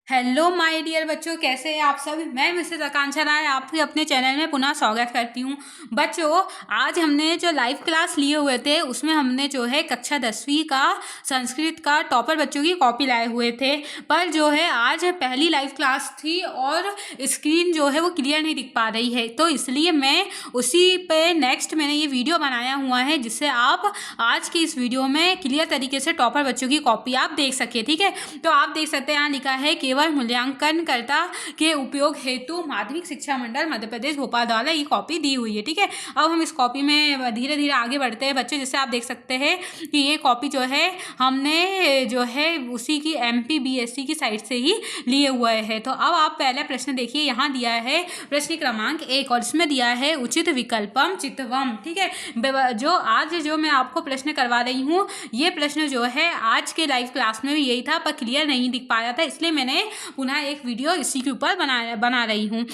Hello my dear बच्चों, कैसे हैं आप सब। मैं मिसेस आकांक्षा राय आपके अपने चैनल में पुनः स्वागत करती हूँ। बच्चों, आज हमने जो लाइव क्लास लिए हुए थे उसमें हमने जो है कक्षा 10वीं का संस्कृत का टॉपर बच्चों की कॉपी लाए हुए थे। पर जो है आज पहली लाइव क्लास थी और स्क्रीन जो है वो क्लियर नहीं दिख पा रही है, तो इसलिए मैं उसी पे नेक्स्ट मैंने ये वीडियो बनाया हुआ है जिससे आप आज की इस वीडियो में क्लियर तरीके से टॉपर बच्चों की कॉपी आप देख सके। ठीक है, तो आप देख सकते हैं यहाँ लिखा है केवल मूल्यांकनकर्ता के उपयोग हेतु माध्यमिक शिक्षा मंडल मध्य प्रदेश भोपाल द्वारा ये कॉपी दी हुई है। ठीक है, अब हम इस कॉपी में धीरे धीरे आगे बढ़ते हैं बच्चों। जैसे आप देख सकते हैं कि ये कॉपी जो है हमने जो है उसी की MPBSC की साइट से ही लिए हुए हैं। तो अब आप पहले प्रश्न देखिए, यहाँ दिया है प्रश्न क्रमांक 1 और इसमें दिया है उचित विकल्पम चितवम। ठीक है, जो आज जो मैं आपको प्रश्न करवा रही हूँ ये प्रश्न जो है आज के लाइव क्लास में भी यही था, पर क्लियर नहीं दिख पाया था, इसलिए मैंने पुनः एक वीडियो इसी के ऊपर बना रही हूँ।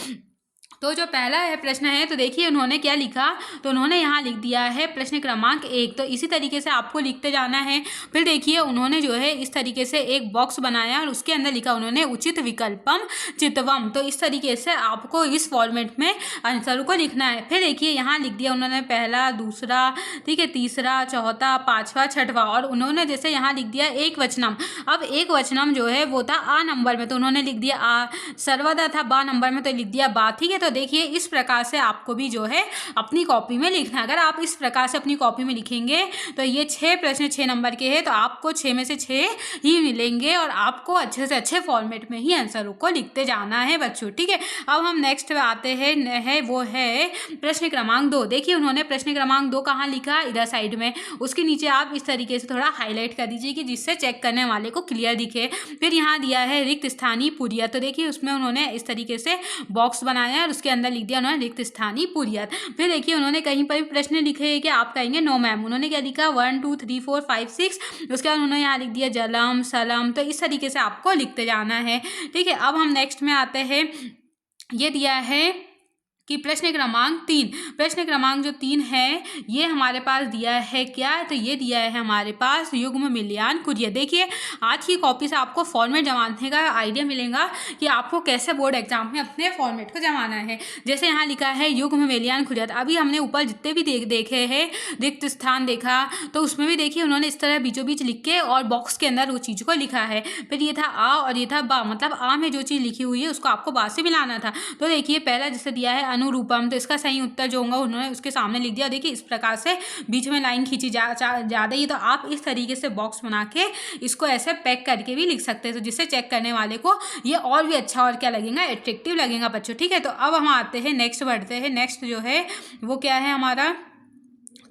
तो जो पहला है प्रश्न है, तो देखिए उन्होंने क्या लिखा, तो उन्होंने यहाँ लिख दिया है प्रश्न क्रमांक 1। तो इसी तरीके से आपको लिखते जाना है। फिर देखिए उन्होंने जो है इस तरीके से एक बॉक्स बनाया और उसके अंदर लिखा उन्होंने उचित विकल्पम चितवम। तो इस तरीके से आपको इस फॉर्मेट में आंसर को लिखना है। फिर देखिए यहाँ लिख दिया उन्होंने पहला, दूसरा, ठीक है, तीसरा, चौथा, पाँचवा, छठवा, और उन्होंने जैसे यहाँ लिख दिया एक वचनम। अब एक वचनम जो है वो था आ नंबर में, तो उन्होंने लिख दिया आ। सर्वदा था बा नंबर में, तो लिख दिया बा। ठीक है, तो देखिए इस प्रकार से आपको भी जो है अपनी कॉपी में लिखना है। अगर आप इस प्रकार से अपनी कॉपी में लिखेंगे तो ये 6 प्रश्न 6 नंबर के हैं, तो आपको 6 में से 6 ही मिलेंगे और आपको अच्छे से अच्छे फॉर्मेट में ही आंसरों को लिखते जाना है बच्चों। ठीक है, अब हम नेक्स्ट पे आते हैं वो है प्रश्न क्रमांक 2। देखिए उन्होंने प्रश्न क्रमांक 2 कहाँ लिखा, इधर साइड में। उसके नीचे आप इस तरीके से थोड़ा हाईलाइट कर दीजिए कि जिससे चेक करने वाले को क्लियर दिखे। फिर यहाँ दिया है रिक्त स्थानीय पुरिया, तो देखिए उसमें उन्होंने इस तरीके से बॉक्स बनाया और उसके अंदर लिख दिया उन्होंने रिक्त स्थानीय पुरिया। फिर देखिए उन्होंने कहीं पर भी प्रश्न लिखे हैं कि आप कहेंगे नो मैम। उन्होंने क्या लिखा 1 2 3 4 5 6, उसके बाद उन्होंने यहाँ लिख दिया जलम सलम। तो इस तरीके से आपको लिखते जाना है। ठीक है, अब हम नेक्स्ट में आते हैं। ये दिया है कि प्रश्न क्रमांक 3, प्रश्न क्रमांक जो 3 है ये हमारे पास दिया है क्या, तो ये दिया है हमारे पास युग्म मिलान कुरिया। देखिए आज की कॉपी से आपको फॉर्मेट जमाने का आइडिया मिलेगा कि आपको कैसे बोर्ड एग्जाम में अपने फॉर्मेट को जमाना है। जैसे यहाँ लिखा है युग्म मिलान कुरिया, अभी हमने ऊपर जितने भी देखे हैं रिक्त स्थान देखा, तो उसमें भी देखिए उन्होंने इस तरह बीचों बीच लिख के और बॉक्स के अंदर वो चीज़ को लिखा है। फिर ये था आ और ये था बा, मतलब आ में जो चीज़ लिखी हुई है उसको आपको बा से मिलाना था। तो देखिए पहला जैसे दिया है अनुरूपम, तो इसका सही उत्तर जो होगा उन्होंने उसके सामने लिख दिया। देखिए इस प्रकार से बीच में लाइन खींची ज़्यादा ही, तो आप इस तरीके से बॉक्स बना के इसको ऐसे पैक करके भी लिख सकते हैं, तो जिससे चेक करने वाले को ये और भी अच्छा और क्या लगेगा, एट्रैक्टिव लगेगा बच्चों। ठीक है, तो अब हम आते हैं नेक्स्ट, बढ़ते हैं। नेक्स्ट जो है वो क्या है हमारा,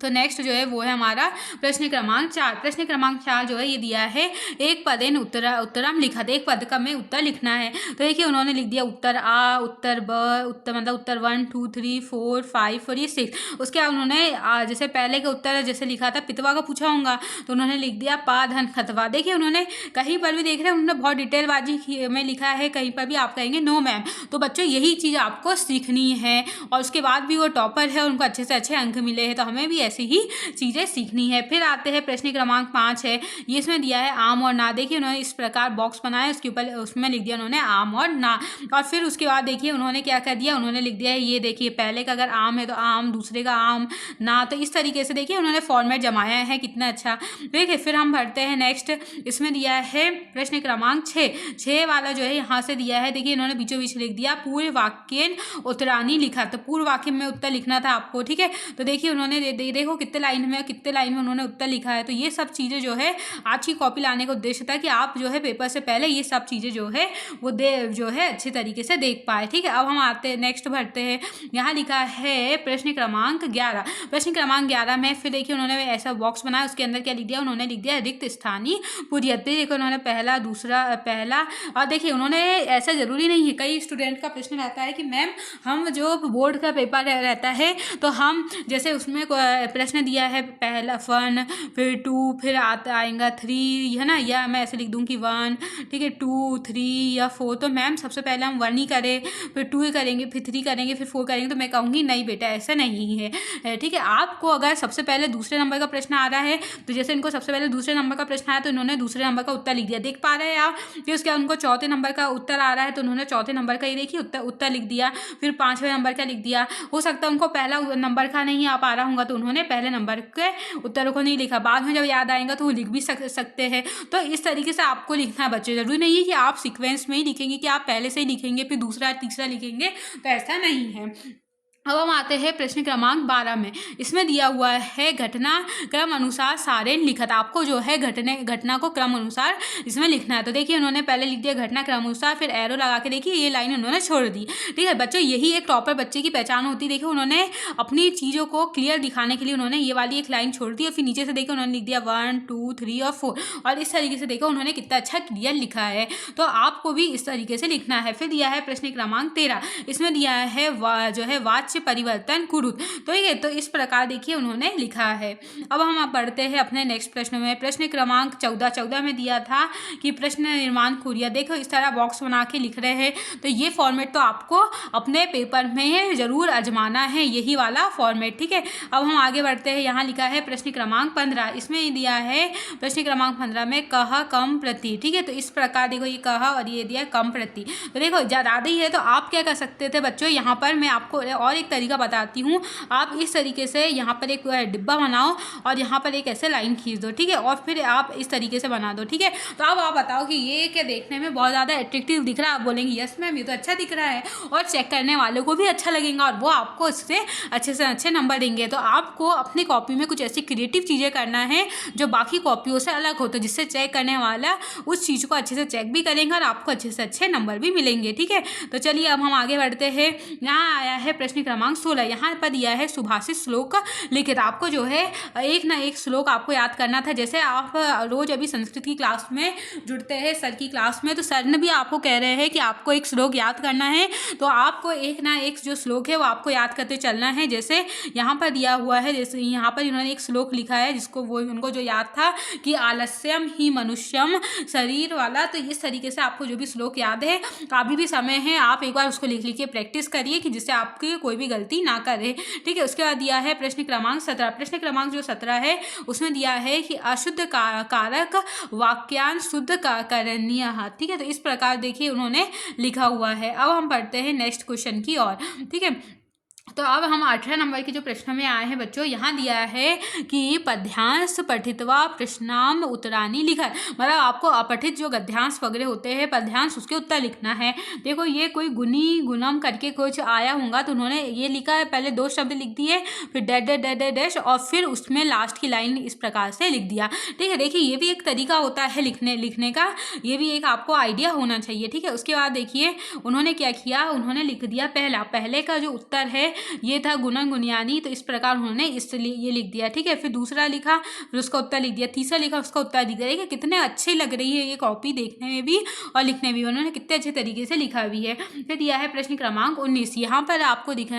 तो नेक्स्ट जो है वो है हमारा प्रश्न क्रमांक 4। प्रश्न क्रमांक 4 जो है ये दिया है एक पदेन उत्तरम लिखा था, एक पद का में उत्तर लिखना है। तो देखिए उन्होंने लिख दिया उत्तर आ, उत्तर ब, उत्तर मतलब उत्तर 1 2 3 4 5 और ये 6। उसके बाद उन्होंने जैसे पहले के उत्तर जैसे लिखा था पितवा का पूछा होगा, तो उन्होंने लिख दिया पा धन खतवा। देखिए उन्होंने कहीं पर भी देख रहे हैं उन्होंने बहुत डिटेलबाजी में लिखा है, कहीं पर भी आप कहेंगे नो मैम। तो बच्चों यही चीज़ आपको सीखनी है और उसके बाद भी वो टॉपर है, उनको अच्छे से अच्छे अंक मिले हैं, तो हमें भी ऐसी ही चीज़ें सीखनी है। फिर आते हैं प्रश्न क्रमांक 5 है, ये इसमें दिया है आम और ना। देखिए उन्होंने इस प्रकार बॉक्स बनाया, उसके ऊपर उसमें लिख दिया उन्होंने आम और ना। और फिर उसके बाद देखिए उन्होंने क्या कर दिया, उन्होंने लिख दिया है ये देखिए पहले का अगर आम है तो आम, दूसरे का आम ना। तो इस तरीके से देखिए उन्होंने फॉर्मेट जमाया है, कितना अच्छा। देखिए फिर हम बढ़ते हैं नेक्स्ट, इसमें दिया है प्रश्न क्रमांक 6 वाला जो है यहाँ से दिया है। देखिए इन्होंने बीचों बीच लिख दिया पूर्व वाक्य उत्तरानी लिखा, तो पूर्व वाक्य में उत्तर लिखना था आपको। ठीक है, तो देखिए उन्होंने देखो कितने लाइन में उन्होंने उत्तर लिखा है। तो ये सब चीज़ें जो है आज की कॉपी लाने का उद्देश्य था कि आप जो है पेपर से पहले ये सब चीज़ें जो है वो जो है अच्छे तरीके से देख पाए। ठीक है, अब हम आते हैं नेक्स्ट, बढ़ते हैं। यहाँ लिखा है प्रश्न क्रमांक 11। प्रश्न क्रमांक 11 में फिर देखिए उन्होंने ऐसा बॉक्स बनाया, उसके अंदर क्या लिख दिया, उन्होंने लिख दिया रिक्त स्थानीय पुरियत। देखो उन्होंने पहला, दूसरा, पहला, और देखिए उन्होंने ऐसा जरूरी नहीं है, कई स्टूडेंट का प्रश्न रहता है कि मैम हम जो बोर्ड का पेपर रहता है तो हम जैसे उसमें प्रश्न दिया है पहला 1, फिर 2, फिर आएगा 3, है ना, या मैं ऐसे लिख दूँ कि 1, ठीक है, 2, 3 या 4। तो मैम सबसे पहले हम 1 ही करें, फिर 2 ही करेंगे, फिर 3 करेंगे, फिर 4 करेंगे, तो मैं कहूँगी नहीं बेटा ऐसा नहीं है, ठीक है। आपको अगर सबसे पहले दूसरे नंबर का प्रश्न आ रहा है, तो जैसे इनको सबसे पहले दूसरे नंबर का प्रश्न आया तो इन्होंने दूसरे नंबर का उत्तर लिख दिया, देख पा रहे हैं आप। फिर उसके बाद उनको चौथे नंबर का उत्तर आ रहा है तो उन्होंने चौथे नंबर का ही देखिए उत्तर लिख दिया। फिर 5वें नंबर का लिख दिया। हो सकता है उनको पहला नंबर का नहीं आ पा रहा होगा तो उन्होंने पहले नंबर के उत्तरों को नहीं लिखा, बाद में जब याद आएगा तो वो लिख भी सकते हैं। तो इस तरीके से आपको लिखना है बच्चे, जरूरी नहीं है कि आप सीक्वेंस में ही लिखेंगे कि आप पहले से ही लिखेंगे फिर दूसरा तीसरा लिखेंगे, तो ऐसा नहीं है। अब हम आते हैं प्रश्न क्रमांक 12 में। इसमें दिया हुआ है घटना क्रम अनुसार सारेण लिखत। आपको जो है घटना को क्रम अनुसार इसमें लिखना है। तो देखिए उन्होंने पहले लिख दिया घटना क्रम अनुसार, फिर एरो लगा के देखिए ये लाइन उन्होंने छोड़ दी, ठीक है बच्चों। यही एक टॉपर बच्चे की पहचान होती है। देखिए उन्होंने अपनी चीज़ों को क्लियर दिखाने के लिए उन्होंने ये वाली एक लाइन छोड़ दी और फिर नीचे से देखिए उन्होंने लिख दिया 1, 2, 3 और 4, और इस तरीके से देखो उन्होंने कितना अच्छा क्लियर लिखा है। तो आपको भी इस तरीके से लिखना है। फिर दिया है प्रश्न क्रमांक 13। इसमें दिया है जो है वाच्य परिवर्तन कुरुत। तो ये तो इस प्रकार देखिए उन्होंने लिखा है। अब हम पढ़ते हैं अपने नेक्स्ट प्रश्न में। प्रश्न क्रमांक 14 में दिया था कि प्रश्न निर्माण कुरिया। देखो इस तरह बॉक्स बना के लिख रहे हैं, तो ये फॉर्मेट तो आपको अपने पेपर में जरूर आजमाना है, यही वाला फॉर्मेट, ठीक है। अब हम आगे बढ़ते हैं। यहाँ लिखा है प्रश्न क्रमांक 15। इसमें दिया है प्रश्न क्रमांक 15 में कह कम प्रति, ठीक है। तो इस प्रकार देखो ये कह और ये दिया कम प्रति। तो देखो ज़्यादा ही है तो आप क्या कर सकते थे बच्चों, यहाँ पर मैं आपको और एक तरीका बताती हूँ। आप इस तरीके से यहाँ पर एक डिब्बा बनाओ और यहाँ पर एक ऐसे लाइन खींच दो, ठीक है, और फिर आप इस तरीके से बना दो, ठीक है। तो अब आप बताओ कि ये क्या देखने में बहुत ज़्यादा अट्रैक्टिव दिख रहा है। आप बोलेंगे यस मैम ये तो अच्छा दिख रहा है, और चेक करने वालों को भी अच्छा लगेगा और वो आपको इससे अच्छे से अच्छे नंबर देंगे। तो आपको अपनी कॉपी में कुछ ऐसी क्रिएटिव चीज़ें करना है जो बाकी कॉपियों से अलग हो, तो जिससे चेक करने वाला उस चीज़ को अच्छे से चेक भी करेंगे और आपको अच्छे से अच्छे नंबर भी मिलेंगे, ठीक है। तो चलिए अब हम आगे बढ़ते हैं। यहाँ आया है प्रश्न क्रमांक 16। यहाँ पर दिया है सुभाषित श्लोक लिखित। आपको जो है एक ना एक श्लोक आपको याद करना था। जैसे आप रोज अभी संस्कृत की क्लास में जुड़ते हैं सर की क्लास में, तो सर ने भी आपको कह रहे हैं कि आपको एक श्लोक याद करना है, तो आपको एक ना एक जो श्लोक है वो आपको याद करते चलना है। जैसे यहाँ पर दिया हुआ है, जैसे यहाँ पर इन्होंने एक श्लोक लिखा है जिसको वो उनको जो याद था कि आलस्यम ही मनुष्यम शरीर वाला। तो इस तरीके से आपको जो भी श्लोक याद है, अभी भी समय है, आप एक बार उसको लिख लिख के प्रैक्टिस करिए कि जिससे आपकी कोई भी गलती ना करे, ठीक है। उसके बाद दिया है प्रश्न क्रमांक 17। प्रश्न क्रमांक जो 17 है उसमें दिया है कि अशुद्ध कारक वाक्यांश शुद्ध करणीय, ठीक है। तो इस प्रकार देखिए उन्होंने लिखा हुआ है। अब हम पढ़ते हैं नेक्स्ट क्वेश्चन की ओर, ठीक है। तो अब हम 18 नंबर के जो प्रश्न में आए हैं बच्चों, यहाँ दिया है कि पद्यांश पठित्वा प्रश्नाम उत्तरानी लिखा। मतलब आपको अपठित जो गद्यांश वगैरह होते हैं पद्यांश, उसके उत्तर लिखना है। देखो ये कोई गुनी गुणम करके कुछ आया होगा, तो उन्होंने ये लिखा है, पहले 2 शब्द लिख दिए, फिर dash dash dash dash dash, और फिर उसमें लास्ट की लाइन इस प्रकार से लिख दिया, ठीक है। देखिए ये भी एक तरीका होता है लिखने का, ये भी एक आपको आइडिया होना चाहिए, ठीक है। उसके बाद देखिए उन्होंने क्या किया, उन्होंने लिख दिया पहले का जो उत्तर है ये था गुणन गुणयानी, तो इस प्रकार उन्होंने इसलिए ये लिख दिया, ठीक है। फिर दूसरा लिखा, फिर उसका उत्तर लिख दिया, तीसरा लिखा, उसका उत्तर लिख दिया। देखिए कितने अच्छी लग रही है ये कॉपी देखने में भी और लिखने में भी, उन्होंने कितने अच्छे तरीके से लिखा भी है। फिर दिया है प्रश्न क्रमांक 19। यहाँ पर आपको दिखना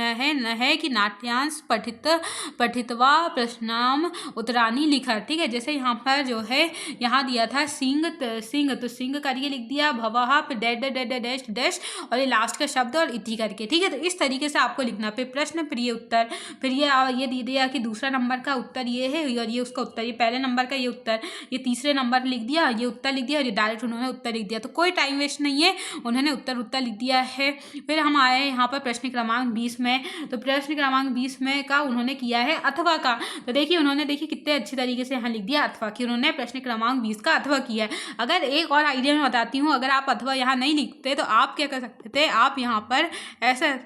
है कि नाट्यांश पठित्वा प्रश्नाम उत्तरानी लिखा, ठीक है। जैसे यहाँ पर जो है यहाँ दिया था सिंह, तो सिंह करके लिख दिया, भवहा, फिर डैश डैश और ये लास्ट का शब्द और इति करके, ठीक है। तो इस तरीके से आपको लिखना। फिर प्रश्न फिर ये उत्तर, फिर ये दे दिया कि दूसरा नंबर का उत्तर ये है और ये उसका उत्तर, ये पहले नंबर का ये उत्तर, ये तीसरे नंबर लिख दिया, ये उत्तर लिख दिया और ये डायरेक्ट उन्होंने उत्तर लिख दिया। तो कोई टाइम वेस्ट नहीं है, उन्होंने उत्तर लिख दिया है। फिर हम आए यहाँ पर प्रश्न क्रमांक 20 में। तो प्रश्न क्रमांक 20 में का उन्होंने किया है अथवा का। तो देखिए उन्होंने देखिए कितने अच्छी तरीके से यहाँ लिख दिया अथवा की, उन्होंने प्रश्न क्रमांक 20 का अथवा किया है। अगर एक और आइडिया मैं बताती हूँ, अगर आप अथवा यहाँ नहीं लिखते तो आप क्या कर सकते थे, आप यहाँ पर ऐसा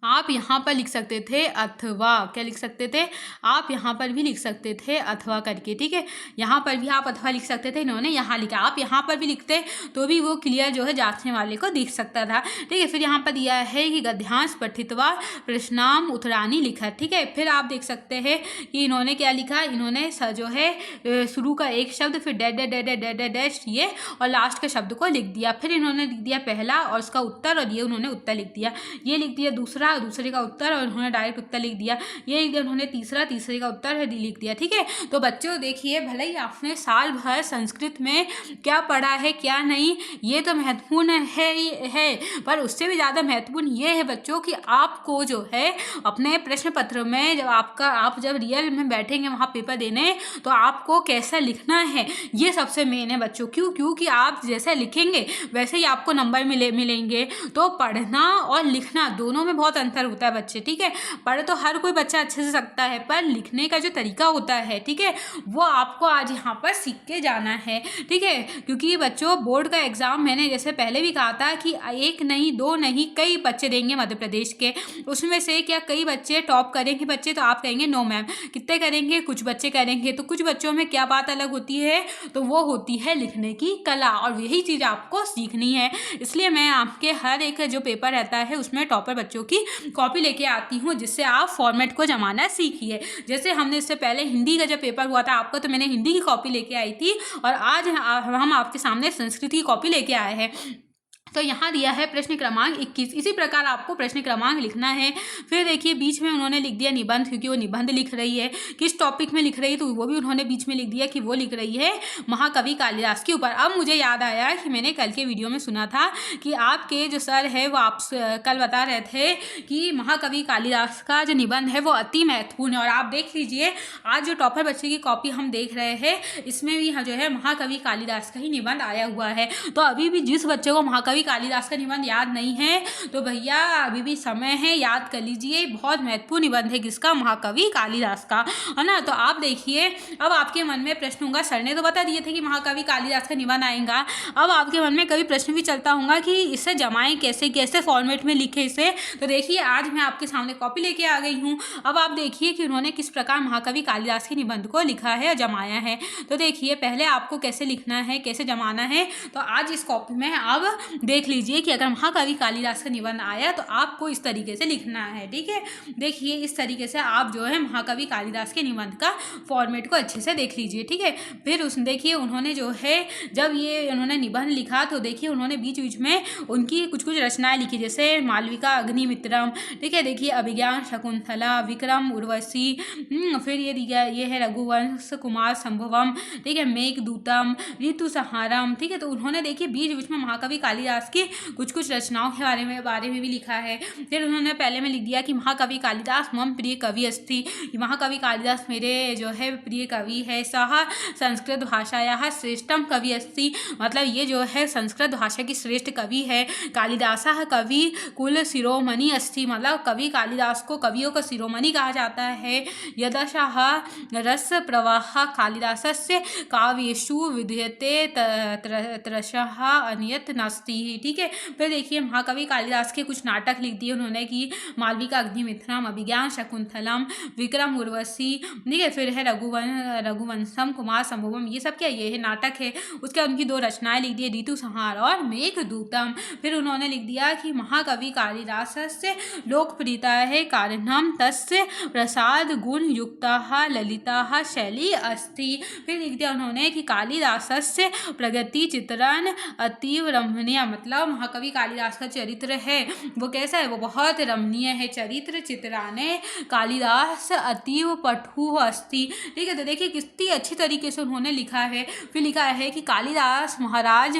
आप यहाँ पर लिख सकते थे अथवा, क्या लिख सकते थे, आप यहाँ पर भी लिख सकते थे अथवा करके, ठीक है। यहाँ पर भी आप अथवा लिख सकते थे, इन्होंने यहाँ लिखा, आप यहाँ पर भी लिखते तो भी वो क्लियर जो है जांचने वाले को दिख सकता था, ठीक है। फिर यहाँ पर दिया है कि गद्यांश पठित्वा प्रश्नाम उत्तरानी लिखा, ठीक है। फिर आप देख सकते हैं कि इन्होंने क्या लिखा, इन्होंने जो है शुरू का एक शब्द, फिर डैश ये और लास्ट के शब्द को लिख दिया। फिर इन्होंने लिख दिया पहला और उसका उत्तर, और ये उन्होंने उत्तर लिख दिया, ये लिख दिया दूसरा, था, दूसरे का उत्तर, और उन्होंने डायरेक्ट उत्तर लिख दिया। ये उन्होंने तीसरे का उत्तर है लिख दिया। ठीक है, तो बच्चों देखिए, भले ही आपने साल भर संस्कृत में क्या पढ़ा है क्या नहीं, ये तो महत्वपूर्ण है, पर उससे भी ज़्यादा महत्वपूर्ण ये है बच्चों कि आपको जो है अपने प्रश्न पत्र में आप जब रियल में बैठेंगे वहाँ पेपर देने, तो आपको कैसा लिखना है ये सबसे मेन है बच्चों। क्योंकि आप जैसे लिखेंगे वैसे ही आपको नंबर मिलेंगे। तो पढ़ना और लिखना दोनों में बहुत अंतर होता है बच्चे। ठीक है, पढ़ तो हर कोई बच्चा अच्छे से सकता है, पर लिखने का जो तरीका होता है, ठीक है, वो आपको आज यहाँ पर सीख के जाना है। ठीक है, क्योंकि बच्चों बोर्ड का एग्ज़ाम मैंने जैसे पहले भी कहा था कि एक नहीं दो नहीं कई बच्चे देंगे मध्य प्रदेश के, उसमें से क्या कई बच्चे टॉप करेंगे बच्चे, तो आप कहेंगे नो मैम। कितने करेंगे? कुछ बच्चे करेंगे। तो कुछ बच्चों में क्या बात अलग होती है, तो वो होती है लिखने की कला, और यही चीज़ आपको सीखनी है। इसलिए मैं आपके हर एक जो पेपर रहता है उसमें टॉपर बच्चों की कॉपी लेके आती हूँ, जिससे आप फॉर्मेट को जमाना सीखिए। जैसे हमने इससे पहले हिंदी का जब पेपर हुआ था आपका, तो मैंने हिंदी की कॉपी लेके आई थी, और आज हम आपके सामने संस्कृत की कॉपी लेके आए हैं। तो यहाँ दिया है प्रश्न क्रमांक 21। इसी प्रकार आपको प्रश्न क्रमांक लिखना है। फिर देखिए बीच में उन्होंने लिख दिया निबंध, क्योंकि वो निबंध लिख रही है। किस टॉपिक में लिख रही है, तो वो भी उन्होंने बीच में लिख दिया कि वो लिख रही है महाकवि कालिदास के ऊपर। अब मुझे याद आया कि मैंने कल के वीडियो में सुना था कि आपके जो सर है वो आप कल बता रहे थे कि महाकवि कालिदास का जो निबंध है वो अति महत्वपूर्ण है। और आप देख लीजिए आज जो टॉपर बच्चे की कॉपी हम देख रहे हैं, इसमें भी जो है महाकवि कालिदास का ही निबंध आया हुआ है। तो अभी भी जिस बच्चे को महाकवि कालिदास का निबंध याद नहीं है, तो भैया अभी भी समय है, याद कर लीजिए। बहुत महत्वपूर्ण निबंध है किसका? महाकवि कालिदास का, है ना। तो आप देखिए, अब आपके मन में प्रश्न होगा, सर ने तो बता दिए थे कि महाकवि कालिदास का निबंध आएगा। अब आपके मन में कभी प्रश्न भी चलता होगा कि इसे जमाएं कैसे, कैसे फॉर्मेट में लिखे इसे। तो देखिए आज मैं आपके सामने कॉपी लेके आ गई हूँ। अब आप देखिए कि उन्होंने किस प्रकार महाकवि कालिदास के निबंध को लिखा है, जमाया है। तो देखिए पहले आपको कैसे लिखना है, कैसे जमाना है, तो आज इस कॉपी में आप देख लीजिए कि अगर महाकवि कालिदास का निबंध आया तो आपको इस तरीके से लिखना है। ठीक है, देखिए इस तरीके से आप जो है महाकवि कालिदास के निबंध का फॉर्मेट को अच्छे से देख लीजिए। ठीक है, फिर देखिए उन्होंने जो है जब ये उन्होंने निबंध लिखा, तो देखिए उन्होंने बीच बीच में उनकी कुछ रचनाएं लिखी, जैसे मालविका अग्निमित्रम। ठीक है, देखिए अभिज्ञान शकुंतला, विक्रम उर्वशी, फिर ये है रघुवंश कुमार संभवम, ठीक है, मेघदूतम, ऋतुसंहारम। ठीक है, तो उन्होंने देखिए बीच बीच में महाकवि कालिदास की कुछ रचनाओं के बारे में भी लिखा है। फिर उन्होंने पहले में लिख दिया कि महाकवि कालिदास मम प्रिय कवि अस्ति, महाकवि कालिदास मेरे जो है प्रिय कवि है। सह संस्कृत भाषायाः श्रेष्ठम कवि अस्ति, मतलब ये जो है संस्कृत भाषा की श्रेष्ठ कवि है। कालिदासः कवि कुल शिरोमणि अस्ति, मतलब कवि कालिदास को कवियों का शिरोमणि कहा जाता है। यदशः रस प्रवाह कालिदासस्य काव्येषु विद्यते त्रशः अनियत नास्ति। ठीक है, फिर देखिए महाकवि कालिदास के कुछ नाटक लिख दिए उन्होंने कि मालविका अग्निमित्रम, अभिज्ञान शकुंतलम, विक्रम उर्वशी। ठीक है, फिर है रघुवंशम कुमार संभवम, ये सब क्या ये है नाटक है। उसके उनकी 2 रचनाएं लिख दी, ऋतुसंहार और मेघदूतम। फिर उन्होंने लिख दिया कि महाकवि कालिदासस्य लोकप्रियता है कारणम तस्य प्रसाद गुण युक्ता ललिता शैली अस्ति। फिर लिख दिया उन्होंने कि कालिदासस्य प्रगति चित्रण अतीव रमणीय, मतलब महाकवि कालिदास का चरित्र है वो कैसा है, वो बहुत रमणीय है। चरित्र चित्राने कालिदास अतीव पटु अस्ति। ठीक है, तो देखिए कितनी अच्छी तरीके से उन्होंने लिखा है। फिर लिखा है कि कालिदास महाराज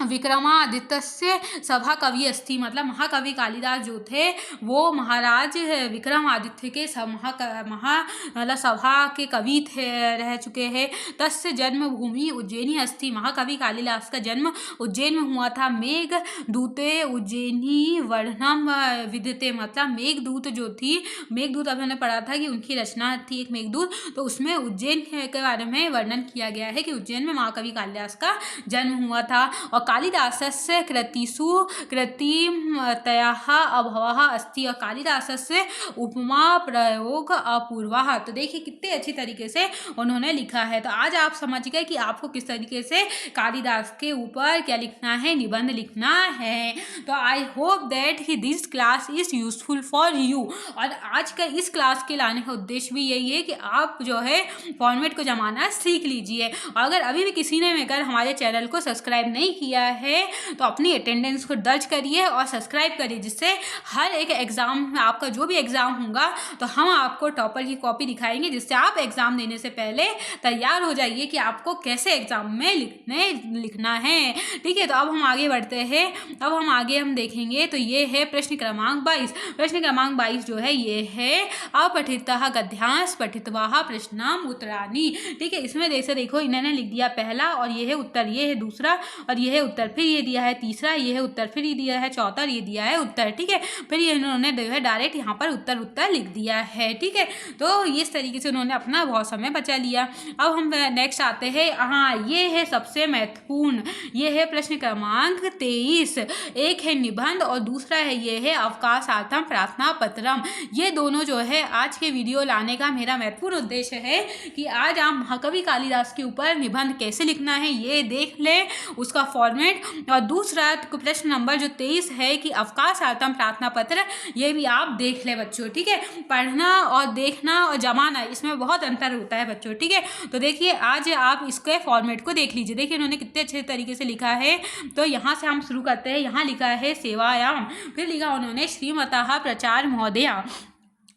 विक्रमादित्यस्य सभा कवि अस्ति, मतलब महाकवि कालिदास जो थे वो महाराज विक्रमादित्य के मतलब सभा के कवि थे, रह चुके हैं। तस्य जन्मभूमि उज्जैनी अस्ति, महाकवि कालिदास का जन्म उज्जैन में हुआ था। मेघ दूते उज्जैनी वर्णम विद्यते, मतलब मेघदूत जो थी, मेघदूत अभी हमने पढ़ा था कि उनकी रचना थी एक मेघदूत, तो उसमें उज्जैन के बारे में वर्णन किया गया है कि उज्जैन में महाकवि कालिदास का जन्म हुआ था। और कालिदासस्य कृतिषु कृत्रिमतयाः अभावः अस्ति, और कालिदासस्य उपमा प्रयोग अपूर्वः। तो देखिए कितने अच्छी तरीके से उन्होंने लिखा है। तो आज आप समझ गए कि आपको किस तरीके से कालिदास के ऊपर क्या लिखना है, निबंध लिखना है। तो आई होप दैट कि this class is useful for you. और आज का इस क्लास के लाने का उद्देश्य भी यही है कि आप जो है फॉर्मेट को जमाना सीख लीजिए। और अगर अभी भी किसी ने अगर हमारे चैनल को सब्सक्राइब नहीं किया किया है तो अपनी अटेंडेंस को दर्ज करिए और सब्सक्राइब करिए, जिससे हर एक एग्ज़ाम में आपका जो भी एग्ज़ाम होगा तो हम आपको टॉपर की कॉपी दिखाएंगे, जिससे आप एग्ज़ाम देने से पहले तैयार हो जाइए कि आपको कैसे एग्ज़ाम में लिखना है। ठीक है, तो अब हम आगे बढ़ते हैं। अब हम आगे देखेंगे तो ये है प्रश्न क्रमांक 22। प्रश्न क्रमांक 22 जो है ये है अपठितः गद्यांश पठितवाः प्रश्नम उत्तराणि। ठीक है, इसमें जैसे देखो इन्होंने लिख दिया पहला और ये है उत्तर, ये है दूसरा और ये है उत्तर, फिर ये दिया है तीसरा, ये है उत्तर, फिर ये दिया है चौथा, ये दिया है उत्तर। ठीक है, फिर ये इन्होंने जो है डायरेक्ट यहाँ पर उत्तर लिख दिया है। ठीक है, तो इस तरीके से उन्होंने अपना बहुत समय बचा लिया। अब हम नेक्स्ट आते हैं, हाँ ये है सबसे महत्वपूर्ण, ये है प्रश्न क्रमांक 23। एक है निबंध और दूसरा है ये है अवकाशार्थम प्रार्थना पत्रम। ये दोनों जो है आज के वीडियो लाने का मेरा महत्वपूर्ण उद्देश्य है कि आज आप महाकवि कालिदास के ऊपर निबंध कैसे लिखना है ये देख लें, उसका फॉर्मेट, और दूसरा प्रश्न नंबर जो 23 है कि अवकाशार्थम प्रार्थना पत्र, ये भी आप देख लें बच्चों। ठीक है, पढ़ना और देखना और जमाना इसमें बहुत अंतर होता है बच्चों। ठीक है, तो देखिए आज आप इसके फॉर्मेट को देख लीजिए। देखिए इन्होंने कितने अच्छे तरीके से लिखा है। तो यहाँ से हम शुरू करते हैं। यहाँ लिखा है सेवायाम, फिर लिखा उन्होंने श्रीमतः प्रचार महोदया,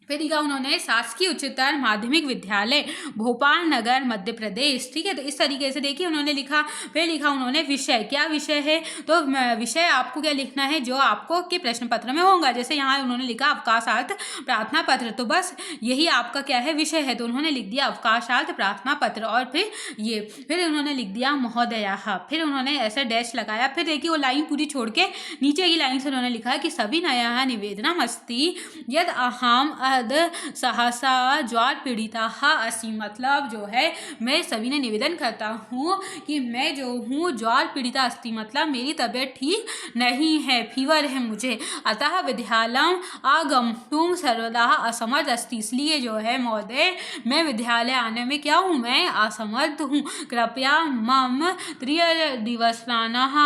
फिर लिखा उन्होंने शासकीय उच्चतर माध्यमिक विद्यालय भोपाल नगर मध्य प्रदेश। ठीक है, तो इस तरीके से देखिए उन्होंने लिखा। फिर लिखा उन्होंने विषय, क्या विषय है, तो विषय आपको क्या लिखना है जो आपको के प्रश्न पत्र में होगा। जैसे यहाँ उन्होंने लिखा अवकाशार्थ प्रार्थना पत्र, तो बस यही आपका क्या है विषय है, तो उन्होंने लिख दिया अवकाशार्थ प्रार्थना पत्र। और फिर ये फिर उन्होंने लिख दिया महोदया, फिर उन्होंने ऐसा डैश लगाया। फिर देखिए वो लाइन पूरी छोड़ के नीचे की लाइन से उन्होंने लिखा कि सभी नया निवेदनम अस्ति यद अहम सहसा ज्वार पीड़िता अस्मि, मतलब जो है मैं सभी ने निवेदन करता हूँ कि मैं जो हूँ ज्वार पीड़िता अस्मि, मतलब मेरी तबीयत ठीक नहीं है, फीवर है मुझे, अतः विद्यालय आगंतुम सर्वदा असमर्थ अस्मि, इसलिए जो है महोदय मैं विद्यालय आने में क्या हूँ, मैं असमर्थ हूँ, कृपया मम 3 दिवसानः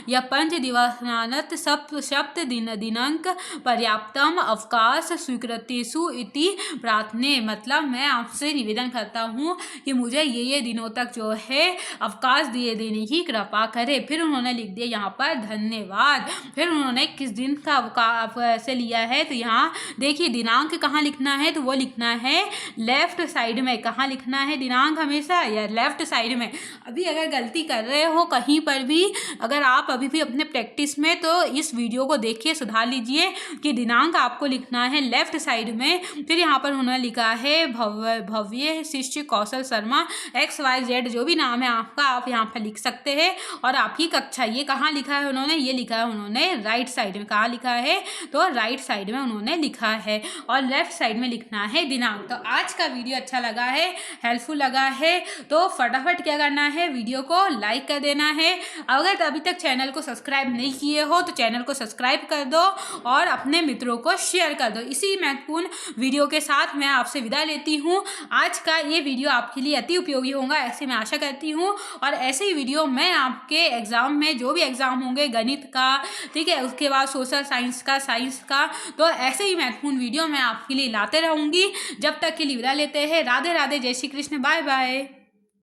या 5 दिवसानत् सप्त दिनांक पर्याप्तम अवकाश स्वीकृतेषु इति प्रार्थने, मतलब मैं आपसे निवेदन करता हूँ कि मुझे ये दिनों तक जो है अवकाश दिए देने की कृपा करे। फिर उन्होंने लिख दिया यहाँ पर धन्यवाद। फिर उन्होंने किस दिन का अवकाश से लिया है, तो यहाँ देखिए दिनांक कहाँ लिखना है, तो वो लिखना है लेफ्ट साइड में। कहाँ लिखना है दिनांक, हमेशा या लेफ्ट साइड में। अभी अगर गलती कर रहे हो कहीं पर भी, अगर आप अभी भी अपने प्रैक्टिस में, तो इस वीडियो को देखिए सुधार लीजिए कि दिनांक आपको लिखना है लेफ्ट साइड में। फिर यहाँ पर उन्होंने लिखा है भव्य शिष्य कौशल शर्मा XYZ, जो भी नाम है आपका आप यहाँ पर लिख सकते हैं। और आपकी कक्षा ये कहाँ लिखा है उन्होंने, ये लिखा है उन्होंने राइट साइड में। कहाँ लिखा है, तो राइट साइड में उन्होंने लिखा है, और लेफ्ट साइड में लिखना है दिनांक। तो आज का वीडियो अच्छा लगा है, हेल्पफुल लगा है, तो फटाफट क्या करना है, वीडियो को लाइक कर देना है। अगर अभी तक चैनल को सब्सक्राइब नहीं किए हो तो चैनल को सब्सक्राइब कर दो और अपने मित्रों को शेयर कर दो। इसी महत्वपूर्ण वीडियो के साथ मैं आपसे विदा लेती हूँ। आज का ये वीडियो आपके लिए अति उपयोगी होगा ऐसे मैं आशा करती हूँ, और ऐसे ही वीडियो मैं आपके एग्ज़ाम में जो भी एग्ज़ाम होंगे, गणित का, ठीक है, उसके बाद सोशल साइंस का, तो ऐसे ही महत्वपूर्ण वीडियो मैं आपके लिए लाते रहूँगी। जब तक के लिए विदा लेते हैं। राधे राधे, जय श्री कृष्ण, बाय बाय।